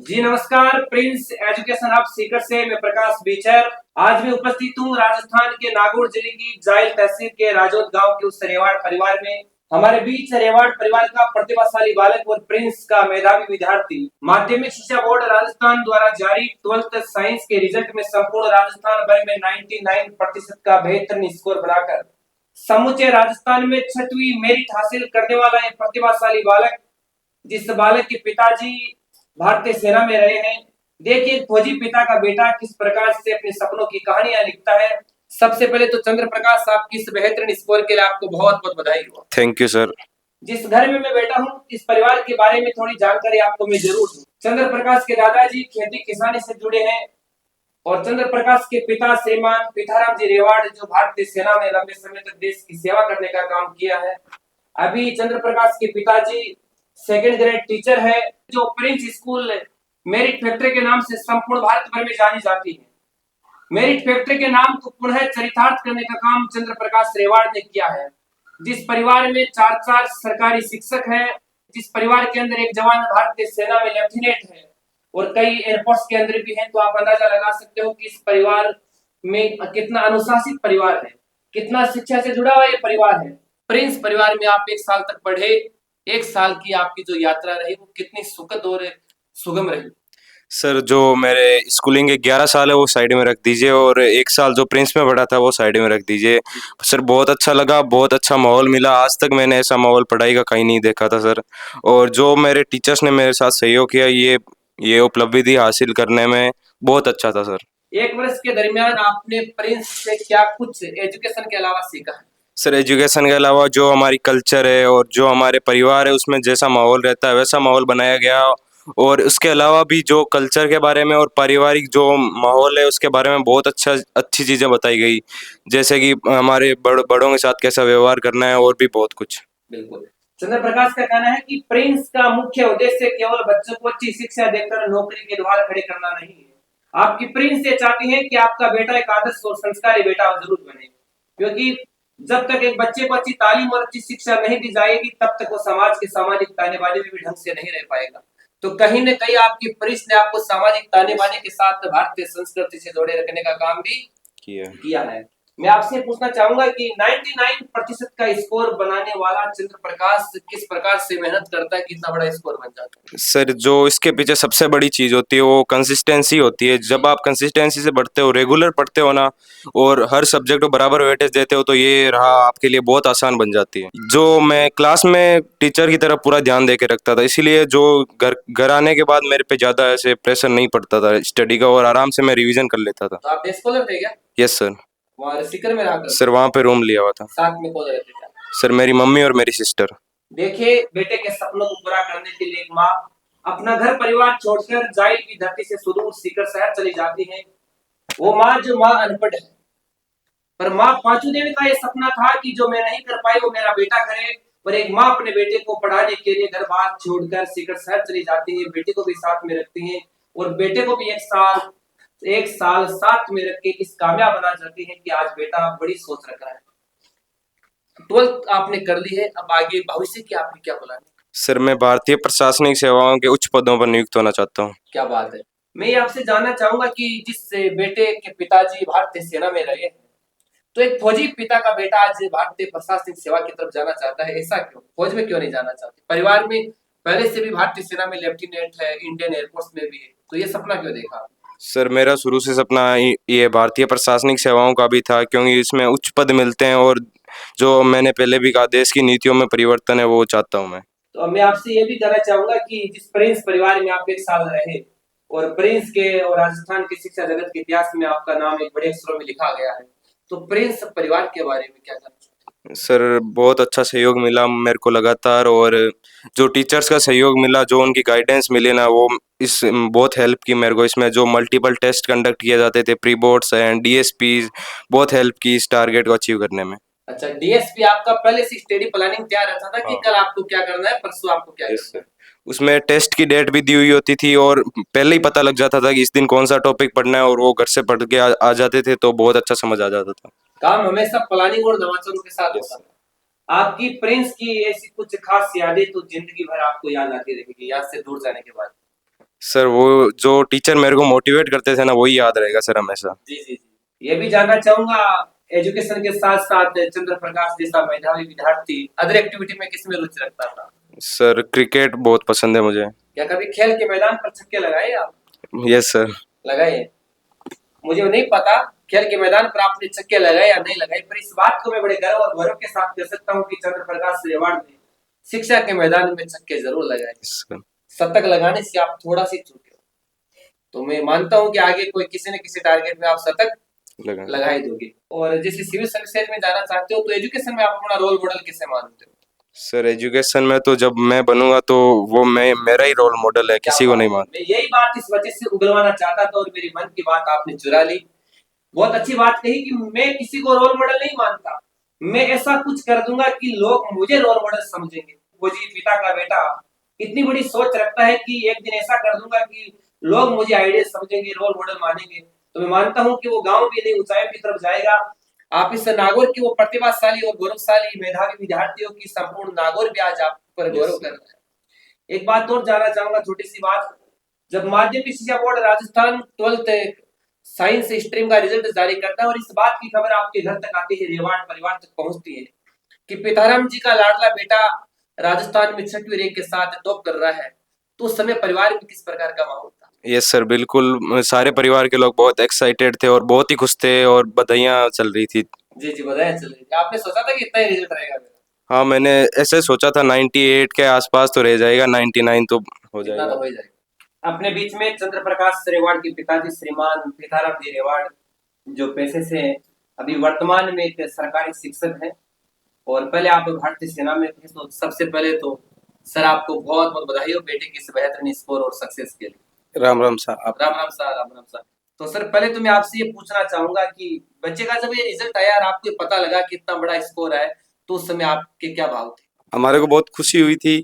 जी नमस्कार, Prince education hub Sikar से मैं प्रकाश बीचर। आज मैं उपस्थित हूँ राजस्थान के नागौर जिले की जायल तहसील के राजौद गांव के उस रेवाड़ परिवार में। हमारे बीच रेवाड़ परिवार का प्रतिभाशाली बालक और प्रिंस का मेधावी विद्यार्थी माध्यमिक शिक्षा बोर्ड राजस्थान द्वारा जारी 12th साइंस के रिजल्ट में संपूर्ण राजस्थान भर में 99% का बेहतरीन स्कोर बनाकर समूचे राजस्थान में 6वीं मेरिट हासिल करने वाला एक प्रतिभाशाली बालक, जिस बालक के पिताजी भारतीय सेना में रहे हैं। देखिए फौजी पिता का बेटा किस प्रकार से अपने सपनों की कहानियां लिखता है। सबसे पहले तो चंद्र प्रकाश, आपकी इस बेहतरीन स्कोर के लिए आपको बहुत बहुत बधाई हो। Thank you sir. जिस घर में मैं बैठा हूँ, इस परिवार के बारे में थोड़ी जानकारी आपको मैं जरूर दूं। चंद्र प्रकाश के दादाजी खेती किसानी से जुड़े हैं और चंद्र प्रकाश के पिता श्रीमान पिताराम जी रेवाड़, जो भारतीय सेना में लंबे समय तक देश की सेवा करने का काम किया है। अभी चंद्र प्रकाश के पिताजी सेकंड ग्रेड टीचर है, जो प्रिंस स्कूल मेरिट फैक्ट्री के नाम से संपूर्ण भारत भर में जानी जाती है। मेरिट फैक्ट्री के नाम को पुनः चरितार्थ करने का काम चंद्र प्रकाश रेवाड़ ने किया है। जिस परिवार में चार सरकारी शिक्षक हैं, जिस परिवार के अंदर एक जवान भारतीय सेना में लेफ्टिनेंट है और कई एयरफोर्स के अंदर भी हैं, तो आप अंदाजा लगा सकते हो कि इस परिवार में कितना अनुशासित परिवार है, कितना शिक्षा से जुड़ा हुआ ये परिवार है। प्रिंस परिवार में आप 1 साल तक पढ़े, 1 साल की आपकी जो यात्रा रही वो कितनी सुखद और सुगम रही? सर जो मेरे स्कूलिंग के 11 साल है वो साइड में रख दीजिए और 1 साल जो प्रिंस में पढ़ा था वो साइड में रख दीजिए। सर बहुत अच्छा लगा, बहुत अच्छा माहौल मिला। आज तक मैंने ऐसा माहौल पढ़ाई का कहीं नहीं देखा था सर। और जो मेरे टीचर्स ने मेरे साथ सहयोग किया, ये उपलब्धि हासिल करने में बहुत अच्छा था सर। 1 वर्ष के दरमियान आपने प्रिंस से क्या कुछ एजुकेशन के अलावा सीखा है? सर एजुकेशन के अलावा जो हमारी कल्चर है और जो हमारे परिवार है उसमें जैसा माहौल रहता है वैसा माहौल बनाया गया। और उसके अलावा भी जो कल्चर के बारे में और पारिवारिक जो माहौल है उसके बारे में बहुत अच्छी चीज़ें बताई गई, जैसे कि हमारे बड़ों के साथ कैसा व्यवहार करना है और भी बहुत कुछ। बिल्कुल। चंद्र प्रकाश का कहना है कि प्रिंस का मुख्य उद्देश्य केवल बच्चों को अच्छी शिक्षा देकर नौकरी के द्वार खड़े करना नहीं है। आपकी प्रिंस ये चाहती है कि आपका बेटा एक आदर्श और संस्कारी बेटा जरूर बने, क्योंकि जब तक एक बच्चे को अच्छी तालीम और अच्छी शिक्षा नहीं दी जाएगी, तब तक वो समाज के सामाजिक ताने बाने में भी ढंग से नहीं रह पाएगा। तो कहीं न कहीं आपकी प्रिंस ने आपको सामाजिक ताने बाने के साथ भारतीय संस्कृति से जोड़े रखने का काम भी किया है। मैं आपसे पूछना चाहूंगा कि 99% का स्कोर बनाने वाला चंद्र प्रकाश किस प्रकार से मेहनत करता है, कितना बड़ा स्कोर बन जाता है? सर जो इसके पीछे सबसे बड़ी चीज़ होती है वो कंसिस्टेंसी होती है। जब आप कंसिस्टेंसी से पढ़ते हो, रेगुलर पढ़ते हो ना, और हर सब्जेक्ट को बराबर वेटेज देते हो, तो ये रहा आपके लिए बहुत आसान बन जाती है। जो मैं क्लास में टीचर की तरफ पूरा ध्यान दे के रखता था, इसीलिए जो घर घर आने के बाद मेरे पे ज़्यादा ऐसे प्रेशर नहीं पड़ता था स्टडी का, और आराम से मैं रिविजन कर लेता था। तो आप डे स्कॉलर थे क्या? Yes sir. वहाँ सीकर में रहा करते? सर वहाँ पे रूम लिया हुआ था। साथ में कौन रहते थे? सर मेरी मम्मी और मेरी सिस्टर। देखिए बेटे के सपनों को पूरा करने के लिए एक माँ अपना घर परिवार छोड़कर जाइल की धरती से सुदूर सीकर शहर चली जाती है। वो माँ जो माँ अनपढ़ है, पर माँ पांचू देवी का ये सपना था कि जो मैं नहीं कर पाई वो मेरा बेटा करे। पर एक माँ अपने बेटे को पढ़ाने के लिए घर बार छोड़कर सीकर शहर चली जाती है, बेटे को भी साथ में रखती है और बेटे को भी 1 साल साथ में रख के इस कामयाब बना जाती है कि आज बेटा बड़ी सोच रख रहा है। 12th आपने कर ली है, अब आगे भविष्य की आपकी क्या प्लान है? सर मैं भारतीय प्रशासनिक सेवाओं के उच्च पदों पर नियुक्त होना चाहता हूँ। क्या बात है। मैं ये आपसे जानना चाहूंगा कि जिस बेटे के पिताजी भारतीय सेना में रहे हैं, तो एक फौजी पिता का बेटा आज भारतीय प्रशासनिक सेवा की तरफ जाना चाहता है, ऐसा क्यों? फौज में क्यों नहीं जाना चाहते? परिवार में पहले से भी भारतीय सेना में लेफ्टिनेंट है, इंडियन एयरफोर्स में भी है, तो ये सपना क्यों देखा? सर मेरा शुरू से सपना ये भारतीय प्रशासनिक सेवाओं का भी था, क्योंकि इसमें उच्च पद मिलते हैं और जो मैंने पहले भी कहा, देश की नीतियों में परिवर्तन है, वो चाहता हूँ मैं। तो मैं आपसे ये भी कहना चाहूंगा कि जिस प्रिंस परिवार में आप 1 साल रहे और प्रिंस के और राजस्थान के शिक्षा जगत के इतिहास में आपका नाम एक बड़े अक्षरों में लिखा गया है, तो प्रिंस परिवार के बारे में क्या कहना चाहते हैं? सर बहुत अच्छा सहयोग मिला मेरे को लगातार, और जो टीचर्स का सहयोग मिला, जो उनकी गाइडेंस मिली ना, वो इस बहुत हेल्प की मेरे को। इसमें जो मल्टीपल टेस्ट कंडक्ट किए जाते थे, प्री बोर्ड्स एंड डीएसपी, बहुत हेल्प की इस टारगेट को अचीव करने में। अच्छा, डीएसपी आपका पहले से स्टडी प्लानिंग तैयार रहता था कि हाँ। कल आपको क्या करना है, परसों आपको क्या यस करना है? सर। उसमें टेस्ट की डेट भी दी हुई होती थी और पहले ही पता लग जाता था कि इस दिन कौन सा टॉपिक पढ़ना है, और वो घर से पढ़ के आ जाते थे, तो बहुत अच्छा समझ आ जाता था। काम हमेशा प्लानिंग और नवाचारों के साथ यस होता सर। था। आपकी प्रिंस की ऐसी कुछ खास यादें तो जिंदगी भर आपको याद आती रहेगी, याद से दूर जाने के बाद? सर वो जो टीचर मेरे को मोटिवेट करते थे ना वही याद रहेगा सर हमेशा। जी जी जी, ये भी जानना चाहूंगा, एजुकेशन के साथ साथ चंद्र प्रकाश जैसा मेधावी विद्यार्थी अदर एक्टिविटी में किसमें रुचि रखता था? सर क्रिकेट बहुत पसंद है मुझे। क्या कभी खेल के मैदान पर छक्के लगाए आप? Yes sir. लगाए? मुझे नहीं पता खेल के मैदान पर आपने छक्के लगाए या नहीं लगाए, पर इस बात को मैं बड़े गर्व और गौरव के साथ कह सकता हूँ कि चंद्र प्रकाश रेवाड़ ने शिक्षा के मैदान में छक्के जरूर लगाए। सर शतक लगाने से आप थोड़ा सी चूके हो, तो मैं मानता हूँ कि आगे कोई किसी न किसी टारगेट में आप शतक लगा ही दोगे। और जैसे सिविल सर्विसेज में जाना चाहते हो तो एजुकेशन में आप अपना रोल मॉडल किसे मानते हो? सर एजुकेशन में तो जब मैं बनूंगा तो वो मैं मेरा ही रोल मॉडल है, क्या किसी को बात नहीं है। मानता। मैं यही बात इस वजह से उगलवाना चाहता था और मेरी मन की बात आपने चुरा ली। बहुत अच्छी बात कही कि मैं किसी को रोल मॉडल नहीं मानता, मैं ऐसा कुछ कर दूंगा कि लोग मुझे रोल मॉडल समझेंगे। वो जी पिता का बेटा इतनी बड़ी सोच रखता है कि एक दिन ऐसा कर दूंगा कि लोग मुझे आइडिया समझेंगे, रोल मॉडल मानेंगे। तो मैं मानता हूँ कि वो गांव भी नहीं ऊंचाई की तरफ जाएगा। आप इस नागौर की वो प्रतिभाशाली और गौरवशाली मेधावी विद्यार्थियों की संपूर्ण नागौर भी आज आप पर गौरव कर रहा है। एक बात और जानना चाहूंगा, छोटी सी बात, जब माध्यमिक शिक्षा board Rajasthan 12th science stream का रिजल्ट जारी करता है और इस बात की खबर आपके घर तक आती है, रेवाड़ परिवार तक पहुंचती है कि पिताराम जी का लाडला बेटा राजस्थान में 6वीं रैंक के साथ टॉप कर रहा है, तो उस समय परिवार में किस प्रकार का माहौल था? यस सर बिल्कुल, सारे परिवार के लोग बहुत एक्साइटेड थे और बहुत ही खुश थे और बधाइयाँ चल रही थी। जी जी, बधाई चल रही थी। आपने सोचा था कि इतना ही रिजल्ट रहेगा मेरा? हाँ मैंने ऐसे सोचा था 98 के आसपास तो रह जाएगा, 99 तो हो इतना जाएगा। तो हो ही जाएगा। अपने बीच में चंद्र प्रकाश रेवाड़ के पिताजी श्रीमान पिताराम जी रेवाड़, जो पेशे से अभी वर्तमान में एक सरकारी शिक्षक हैं और पहले आप भारतीय सेना में थे, तो सबसे पहले तो सर आपको बहुत बहुत बधाई हो बेटे की इस बेहतरीन स्कोर और सक्सेस के लिए। राम राम साहब। Ram Ram sir, Ram Ram sir. तो सर पहले तो मैं आपसे ये पूछना चाहूंगा कि बच्चे का जब ये रिजल्ट आया और आपको पता लगा कि इतना बड़ा स्कोर है, तो उस समय आपके क्या भाव थे? हमारे को बहुत खुशी हुई थी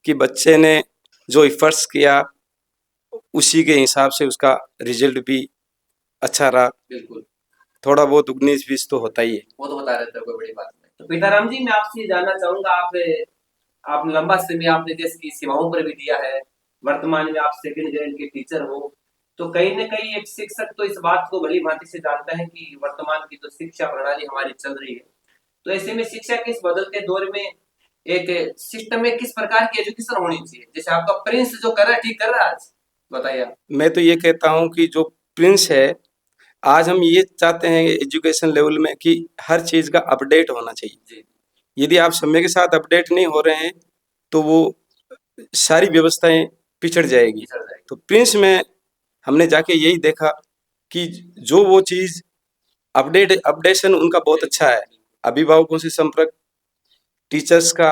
कि बच्चे ने जो एफर्ट्स किया उसी के हिसाब से उसका रिजल्ट भी अच्छा रहा। बिल्कुल, थोड़ा बहुत 19-20 तो होता ही है। वो तो बता रहे थे, कोई बड़ी बात नहीं। तो पिताराम जी मैं आपसे ये जानना चाहूंगा, आप लंबा समय आपने देश की सीमाओं पर भी दिया है, वर्तमान में आप सेकंड ग्रेड के टीचर हो, तो कहीं न कहीं एक शिक्षक तो इस बात को भली भांति से जानता है कि वर्तमान की जो शिक्षा प्रणाली हमारी चल रही है, तो ऐसे में शिक्षा के इस बदलते दौर में एक सिस्टम में किस प्रकार की एजुकेशन होनी चाहिए? जैसे आपका प्रिंस जो कर रहा है, ठीक कर रहा है आज? बताइए आप। मैं तो ये कहता हूँ कि जो प्रिंस है, आज हम ये चाहते हैं एजुकेशन लेवल में कि हर चीज़ का अपडेट होना चाहिए। जी, यदि आप समय के साथ अपडेट नहीं हो रहे हैं तो वो सारी व्यवस्थाएं पिछड़ जाएगी। पिछड़ जाएगी। तो प्रिंस में हमने जाके यही देखा कि जो वो चीज़ अपडेशन उनका बहुत अच्छा है। अभिभावकों से संपर्क, टीचर्स का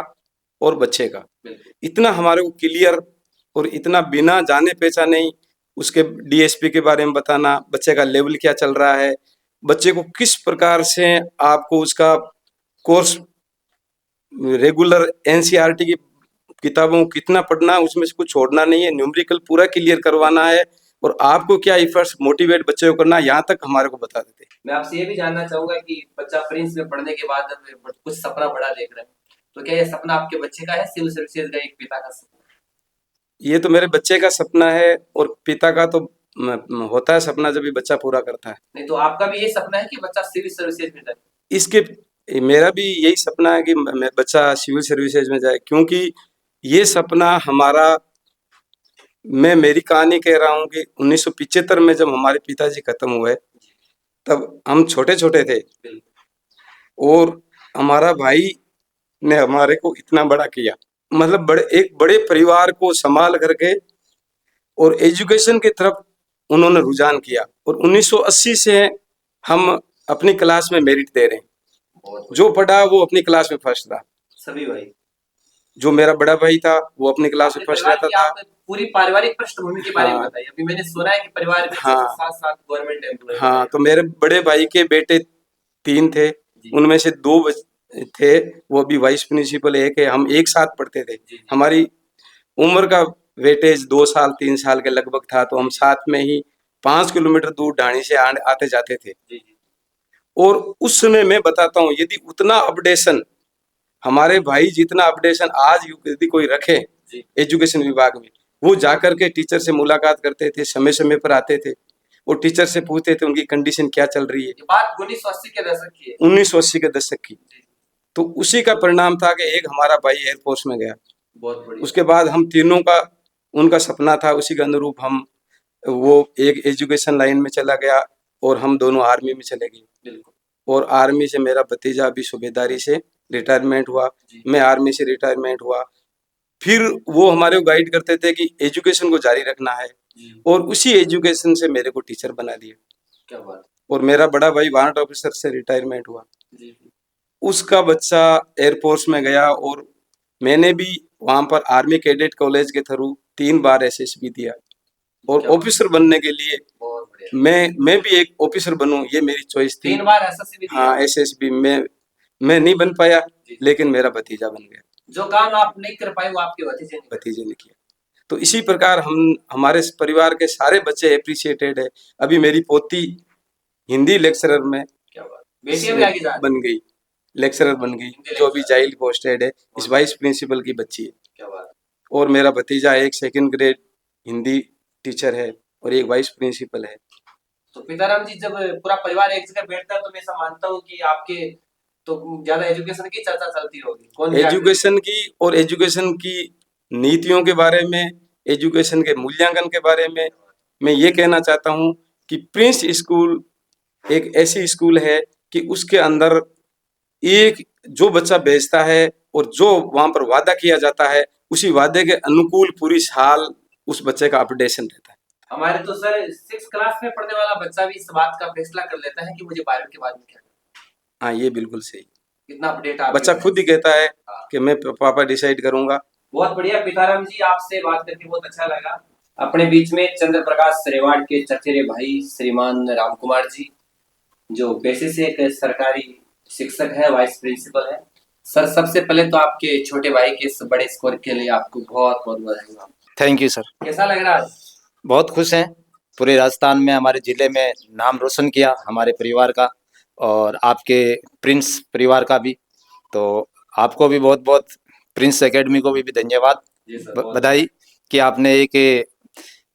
और बच्चे का बिल्कुल, इतना हमारे को क्लियर और इतना बिना जाने पहचाने ही उसके डीएसपी के बारे में बताना, बच्चे का लेवल क्या चल रहा है, बच्चे को किस प्रकार से आपको उसका कोर्स रेगुलर एनसीईआरटी की किताबों को कितना पढ़ना है, उसमें से कुछ छोड़ना नहीं है, न्यूमेरिकल पूरा क्लियर करवाना है और आपको क्या एफर्ट्स मोटिवेट बच्चे को करना है, यहाँ तक हमारे को बता देते। मैं आपसे ये भी जानना चाहूंगा कि बच्चा प्रिंस में पढ़ने के बाद अब कुछ सपना बड़ा देख रहा है, तो क्या ये सपना आपके बच्चे का है, सिविल सर्विसेज का एक पिता का सपना? ये तो मेरे बच्चे का सपना है और पिता का तो होता है सपना जब ये बच्चा पूरा करता है। नहीं तो आपका भी ये सपना है कि बच्चा सिविल सर्विसेज में जाए? इसके मेरा भी यही सपना है कि मैं बच्चा सिविल सर्विसेज में जाए, क्योंकि ये सपना हमारा, मैं मेरी कहानी कह रहा हूँ कि 1975 में जब हमारे पिताजी खत्म हुए तब हम छोटे छोटे थे और हमारा भाई ने हमारे को इतना बड़ा किया, मतलब एक बड़े परिवार को संभाल करके और एजुकेशन की तरफ उन्होंने रुझान किया और 1980 से हम अपनी क्लास में मेरिट दे रहे हैं। जो पढ़ा वो अपनी क्लास में फर्स्ट था। सभी भाई, जो मेरा बड़ा भाई था वो अपनी क्लास में अपने फर्स्ट परिवार रहता की था। आप पूरी पारिवारिक पृष्ठभूमि के बारे में हाँ बताइए। अभी मैंने सुना है कि परिवार में हाँ साथ साथ गवर्नमेंट एम्प्लॉय हाँ, तो मेरे बड़े भाई के बेटे 3 थे, जी उनमें से 2 थे, वो अभी वाइस प्रिंसिपल, एक है। हम एक साथ पढ़ते थे। जी जी हमारी उम्र का वेटेज 2 साल 3 साल के लगभग था, तो हम साथ में ही 5 किलोमीटर दूर ढाणी से आते जाते थे। जी जी, और उस समय मैं बताता हूँ, यदि उतना अपडेशन हमारे भाई जितना अपडेशन आज यदि कोई रखे जी एजुकेशन विभाग में, वो जाकर के टीचर से मुलाकात करते थे, समय समय पर आते थे और टीचर से पूछते थे उनकी कंडीशन क्या चल रही है। ये बात 1980 के दशक की है। 1980 के दशक की। तो उसी का परिणाम था कि एक हमारा भाई एयरफोर्स में गया। बहुत बढ़िया। उसके बाद हम तीनों का उनका सपना था, उसी के अनुरूप हम वो एक एजुकेशन लाइन में चला गया और हम दोनों आर्मी में चले गए। बिल्कुल। और आर्मी से मेरा भतीजा अभी सूबेदारी से रिटायरमेंट हुआ, जी। मैं आर्मी से रिटायरमेंट हुआ। फिर वो हमारे को गाइड करते थे कि एजुकेशन को जारी रखना है जी। और उसी एजुकेशन से मेरे को टीचर बना दिया। क्या बात और मेरा बड़ा भाई वारंट ऑफिसर से रिटायरमेंट हुआ, है। जी। उसका बच्चा एयरफोर्स में गया और मैंने भी वहां पर आर्मी कैडेट कॉलेज के थ्रू 3 बार एसएसबी दिया और क्या बात। ऑफिसर बनने के लिए बहुत बढ़िया। मैं भी एक ऑफिसर बनूं, ये मेरी चॉइस थी। 3 बार एसएससी भी दिया। हाँ, एसएसबी में मैं नहीं बन पाया, जी। लेकिन मेरा भतीजा बन गया, जो काम आप नहीं कर पाए वो आपके भतीजे ने भतीजे ने किया। तो इसी प्रकार हम हमारे परिवार के सारे बच्चे अप्रिशिएटेड है। अभी मेरी पोती हिंदी लेक्चरर में क्या बात। बेटियां भी आगे जा रही बन गई, लेक्चरर बन गई, हिंदी जो अभी लेक्चरर। जाइल पोस्टेड है, इस वाइस प्रिंसिपल की बच्ची है। क्या बात। और मेरा भतीजा एक 2nd ग्रेड हिंदी टीचर है और एक वाइस प्रिंसिपल है। तो पिताराम जी, जब पूरा परिवार एक जगह बैठता है तो मैं ऐसा मानता हूँ कि आपके तो ज्यादा एजुकेशन की चर्चा चलती होगी। कौन क्या करे? एजुकेशन की और एजुकेशन की नीतियों के बारे में, एजुकेशन के मूल्यांकन के बारे में मैं ये कहना चाहता हूँ कि प्रिंस स्कूल एक ऐसी स्कूल है कि उसके अंदर एक जो बच्चा भेजता है और जो वहां पर वादा किया जाता है, उसी वादे के अनुकूल पूरी साल उस बच्चे का अपडेशन रहता है। हमारे तो सर 6 क्लास में पढ़ने वाला बच्चा भी इस बात का फैसला कर लेता है कि मुझे 12वीं के बाद में क्या करना हाँ, ये बिल्कुल सही। है। इतना अपडेट आप बच्चा खुद ही कहता है हाँ। कि मैं पापा डिसाइड करूंगा। बहुत बढ़िया पिताराम जी, आपसे बात करके बहुत अच्छा लगा। अपने बीच में चंद्र प्रकाश रेवाड़ के चचेरे भाई श्रीमान राम कुमार जी, जो पेशे से एक सरकारी शिक्षक है, वाइस प्रिंसिपल है। सर, सबसे पहले तो आपके छोटे भाई के इस बड़े स्कोर के लिए आपको बहुत बहुत बधाई। Thank you sir. कैसा लग रहा है? बहुत खुश हैं। पूरे राजस्थान में, हमारे जिले में नाम रोशन किया हमारे परिवार का और आपके प्रिंस परिवार का भी। तो आपको भी बहुत बहुत, प्रिंस एकेडमी को भी धन्यवाद, जी सर, बहुत बधाई कि आपने एक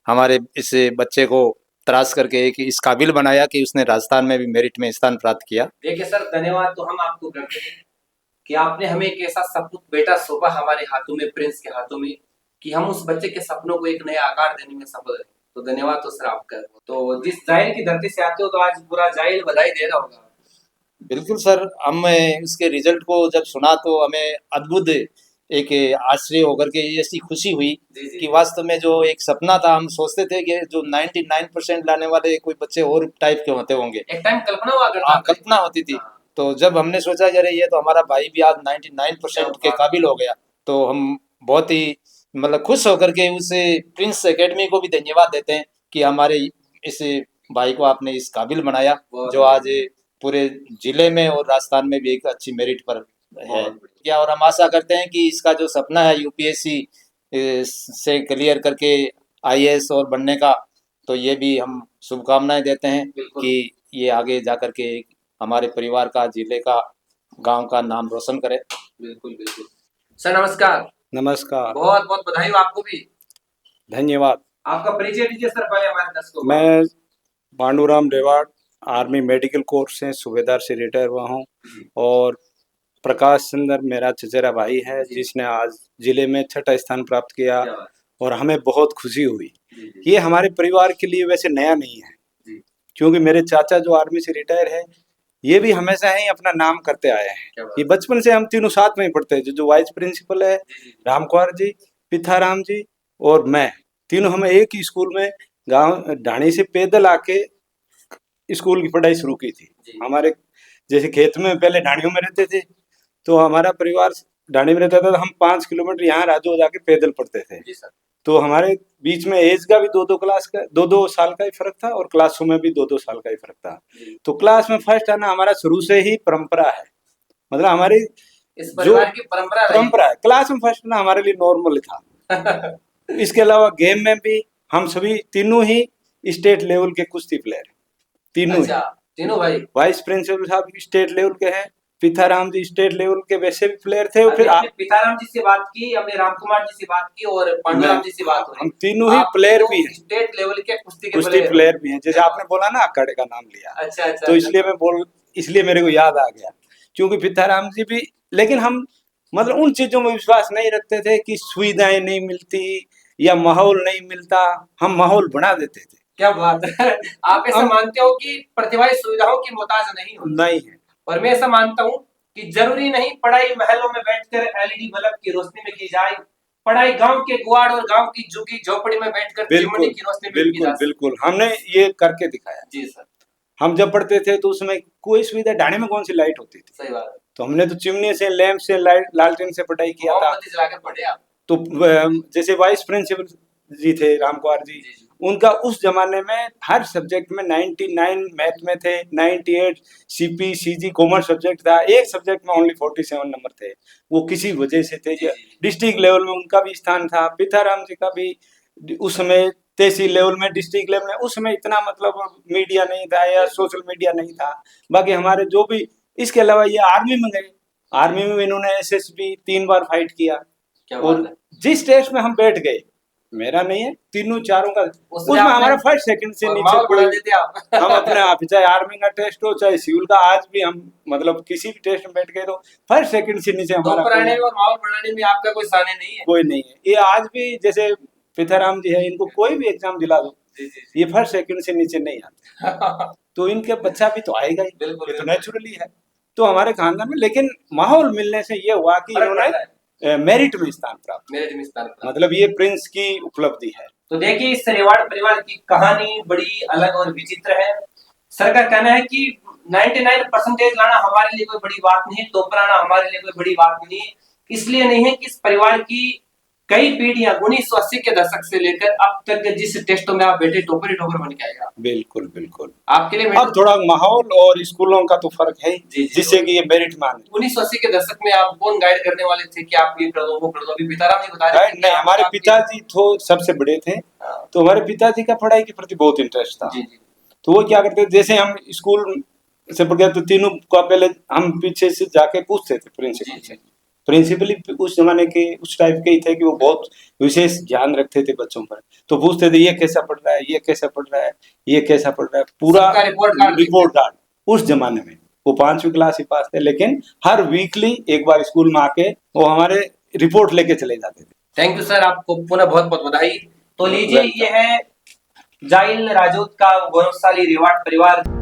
हमारे इस बच्चे को तराश करके एक इस काबिल बनाया कि उसने राजस्थान में भी मेरिट में स्थान प्राप्त किया। देखिए सर, धन्यवाद तो हम आपको करते हैं कि आपने हमें एक ऐसा सपूत बेटा सौंपा हमारे हाथों में, प्रिंस के हाथों में, कि हम उस बच्चे के सपनों को एक नया आकार देने में सफल रहे। तो धन्यवाद तो सर आपका। तो जिस जाहिल की धरती से आते हो तो आज पूरा जाहिल बधाई दे रहा होगा। बिल्कुल सर, हम उसके रिजल्ट को जब सुना तो हमें अद्भुत एक आश्चर्य होकर के ऐसी खुशी हुई जी जी। कि वास्तव में जो एक सपना था, हम सोचते थे कि जो 99% लाने वाले कोई बच्चे और टाइप के होते होंगे, एक टाइम कल्पना हुआ करता था। कल्पना होती थी। हाँ। तो जब हमने सोचा अरे ये तो हमारा भाई भी आज 99% के काबिल हो गया, तो हम बहुत ही मतलब खुश होकर के उस प्रिंस एकेडमी को भी धन्यवाद देते हैं कि हमारे इस भाई को आपने इस काबिल बनाया, जो आज पूरे जिले में और राजस्थान में भी एक अच्छी मेरिट पर है क्या। और हम आशा करते हैं कि इसका जो सपना है यूपीएससी से क्लियर करके आईएएस और बनने का, तो ये भी हम शुभकामनाएं देते हैं बिल्कुल। कि ये आगे जा करके हमारे परिवार का, जिले का, गांव का नाम रोशन करे। बिल्कुल बिल्कुल। सर नमस्कार। नमस्कार, बहुत बहुत बधाई हो आपको भी। धन्यवाद। आपका परिचय दीजिए सर पहले हमारे दर्शकों को। मैं पांडुराम रेवाड़, आर्मी मेडिकल कोर्स से सूबेदार से रिटायर हुआ हूँ और प्रकाश चंद्र मेरा चचेरा भाई है, जिसने आज जिले में 6ठा स्थान प्राप्त किया और हमें बहुत खुशी हुई। ये हमारे परिवार के लिए वैसे नया नहीं है, क्योंकि मेरे चाचा जो आर्मी से रिटायर है, ये भी हमेशा ही अपना नाम करते आए हैं। ये बचपन से हम तीनों साथ में ही पढ़ते हैं। जो वाइस प्रिंसिपल है राम कुमार जी, पिथाराम जी और मैं, तीनों हमें एक ही स्कूल में गांव ढाणी से पैदल आके स्कूल की पढ़ाई शुरू की थी। हमारे जैसे खेत में पहले ढाणियों में रहते थे, तो हमारा परिवार ढाणी में रहता था, तो हम 5 किलोमीटर यहाँ राजो जाके पैदल पढ़ते थे। तो हमारे बीच में एज का भी 2-2 साल का ही फर्क था और क्लासों में भी 2-2 साल का ही फर्क था। तो क्लास में फर्स्ट आना हमारा शुरू से ही परंपरा है, मतलब हमारी इस परिवार की परंपरा है। क्लास में फर्स्ट आना हमारे लिए नॉर्मल था। इसके अलावा गेम में भी हम सभी तीनों ही स्टेट लेवल के कुश्ती प्लेयर, तीनों अच्छा, तीनों भाई। वाइस प्रिंसिपल साहब स्टेट लेवल के हैं पिथाराम जी स्टेट लेवल के वैसे भी प्लेयर थे और फिर हमने पिताराम जी से बात की, हमने राम कुमार जी से बात की और पांडुराम जी से बात हुई। हम तीनों ही आप प्लेयर तो भी हैं, स्टेट लेवल के कुश्ती के कुश्ती प्लेयर भी हैं। जैसे आपने बोला ना अखाड़े का नाम लिया, अच्छा अच्छा तो इसलिए मेरे को याद आ गया, क्योंकि पिथाराम जी भी, लेकिन हम मतलब उन चीजों में विश्वास नहीं रखते थे कि सुविधाएं नहीं मिलती या माहौल नहीं मिलता, हम माहौल बना देते थे। क्या बात है। आप ऐसा मानते हो कि प्रतिभाएं सुविधाओं की मोहताज नहीं होती? नहीं है। और मैं ऐसा मानता हूँ कि जरूरी नहीं पढ़ाई महलों में बैठकर एलईडी बल्ब की रोशनी में की जाए, पढ़ाई गांव के गुआड़ और गांव की झुग्गी झोपड़ी में बैठकर चिमनी बिल्कुल की रोशनी में की बिल्कुल जा सकती बिल्कुल, हमने ये करके दिखाया। जी सर, हम जब पढ़ते थे तो उसमें कोई सुविधा, ढाणी में कौन सी लाइट होती थी, सही बात है। तो हमने तो चिमनी से, लैंप से, लाइट लालटेन से पढ़ाई किया था। मोमबत्ती जलाकर पढ़े आप? तो जैसे वाइस प्रिंसिपल जी थे राम कुमार जी, जी, जी। उनका उस जमाने में हर सब्जेक्ट में 99 मैथ में थे, 98 सीपी सीजी कॉमर्स सब्जेक्ट था, एक सब्जेक्ट में ओनली 47 नंबर थे। वो किसी वजह से थे, जी, जी। डिस्ट्रिक्ट लेवल में उनका भी स्थान था, पिथाराम जी का भी उस समय तहसील लेवल में, डिस्ट्रिक्ट लेवल में, उस समय इतना मतलब मीडिया नहीं था या सोशल मीडिया नहीं था। बाकी हमारे जो भी, इसके अलावा ये आर्मी में गए, आर्मी में इन्होंने एसएसबी 3 बार फाइट किया। क्या और बात है। जिस टेस्ट में हम बैठ गए, मेरा नहीं है, तीनों चारों का, उसमें आपने हमारा फर्स्ट सेकंड से और नीचे माहौल बना कोई, देते आप। हम अपने आप, चाहे आर्मी का टेस्ट हो चाहे सिविल का, आज भी हम मतलब किसी भी टेस्ट में बैठ गए तो फर्स्ट सेकंड से नीचे तो हमारा पढ़ाने में और माहौल बनाने में आपका कोई साने नहीं है? कोई नहीं है। ये आज भी जैसे पिथाराम जी है, इनको कोई भी एग्जाम दिला दो, जी, जी, ये फर्स्ट सेकंड से नीचे नहीं आते। तो इनके बच्चा भी तो आएगा ही, बिल्कुल, ये तो बिल्कुल। नेचुरली है। तो हमारे खानदान में, लेकिन माहौल मिलने से ये हुआ कि फर्क इन्होंने पड़ता है। मेरिट में स्थान प्राप्त, मेरे जिम्मे स्थान पर। मतलब ये प्रिंस की उपलब्धि है। तो देखिए, इस रेवाड़ परिवार की कहानी बड़ी अलग और विचित्र है। सर का कहना है कि 99% लाना हमारे लिए कोई बड़ी बात नहीं है, टॉपर आना हमारे लिए कोई बड़ी बात नहीं है। इसलिए नहीं है कि इस परिवार की कई पीढ़ियां 1980 के दशक से लेकर अब तक के जिस टेस्टों में आप बैठे टॉपर ही टॉपर बन के आएगा। बिल्कुल बिल्कुल। आपके लिए अब थोड़ा माहौल और स्कूलों का तो फर्क है, जी, जी, जिससे कि ये मेरिट माने। 1980 के दशक में आप कौन गाइड करने वाले थे कि आप ये कर दो वो कर दो? अभी पिताराम जी बता रहे थे कि नहीं, हमारे आपके- पिताजी तो सबसे बड़े थे, हाँ। तो हमारे पिताजी का पढ़ाई के प्रति बहुत इंटरेस्ट था। जी, जी। तो वो क्या करते थे, जैसे हम स्कूल से पढ़ गए तो तीनों का पहले हम पीछे से जाके पूछते थे प्रिंसिपल जी, से। प्रिंसिपल उस जमाने के उस टाइप के ही थे कि वो बहुत विशेष ध्यान रखते थे बच्चों पर। तो पूछते थे ये कैसा पढ़ रहा है, ये कैसा पढ़ रहा है, ये कैसा पढ़ रहा है, पूरा सबका रिपोर्ट कार्ड। उस जमाने में वो 5वीं क्लास ही पास थे, लेकिन हर वीकली एक बार स्कूल में आके वो हमारे रिपोर्ट लेके चले जाते थे। थैंक यू सर, आपको पुनः बहुत बहुत बधाई। तो लीजिए, ये है जाइल राजौत का गौरवशाली रेवाड़ परिवार।